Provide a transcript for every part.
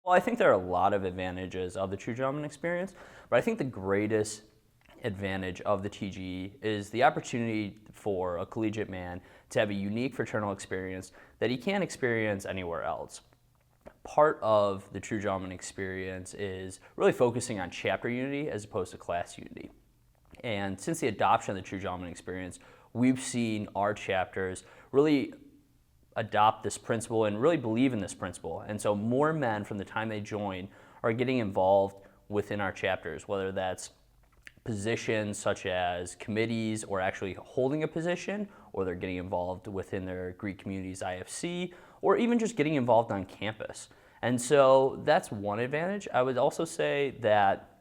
Well, I think there are a lot of advantages of the True Gentleman experience, but I think the greatest advantage of the TGE is the opportunity for a collegiate man to have a unique fraternal experience that he can't experience anywhere else. Part of the True Gentleman experience is really focusing on chapter unity as opposed to class unity. And since the adoption of the True Gentleman experience, we've seen our chapters really adopt this principle and really believe in this principle. And so more men from the time they join are getting involved within our chapters, whether that's positions such as committees or actually holding a position, or they're getting involved within their Greek community's IFC, or even just getting involved on campus. And so that's one advantage. I would also say that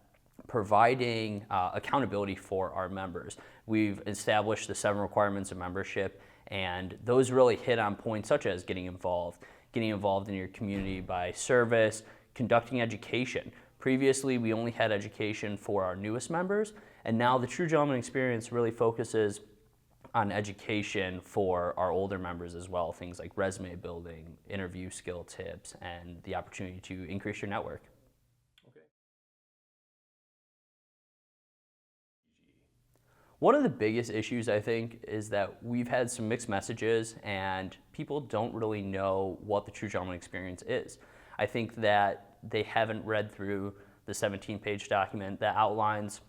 providing accountability for our members. We've established the 7 requirements of membership, and those really hit on points such as getting involved in your community by service, conducting education. Previously, we only had education for our newest members, and now the True Gentleman experience really focuses on education for our older members as well, things like resume building, interview skill tips, and the opportunity to increase your network. One of the biggest issues, I think, is that we've had some mixed messages and people don't really know what the True Gentleman experience is. I think that they haven't read through the 17-page document that outlines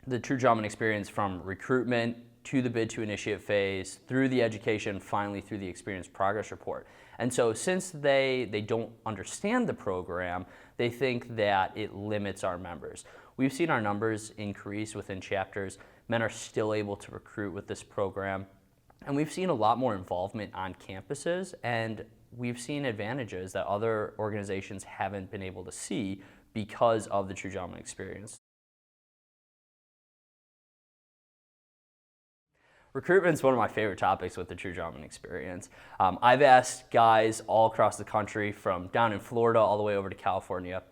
the True Gentleman experience from recruitment to the bid to initiate phase, through the education, finally through the experience progress report. And so since they don't understand the program, they think that it limits our members. We've seen our numbers increase within chapters. Men are still able to recruit with this program. And we've seen a lot more involvement on campuses, and we've seen advantages that other organizations haven't been able to see because of the True Gentleman experience. Recruitment is one of my favorite topics with the True Gentleman experience. I've asked guys all across the country, from down in Florida all the way over to California,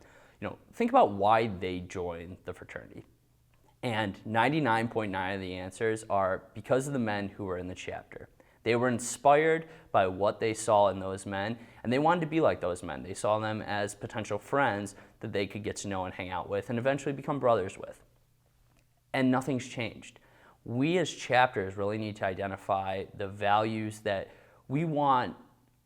think about why they joined the fraternity. And 99.9% of the answers are because of the men who were in the chapter. They were inspired by what they saw in those men, and they wanted to be like those men. They saw them as potential friends that they could get to know and hang out with and eventually become brothers with. And nothing's changed. We as chapters really need to identify the values that we want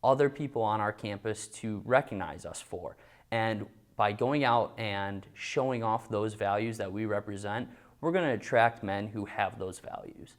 other people on our campus to recognize us for. And by going out and showing off those values that we represent, we're going to attract men who have those values.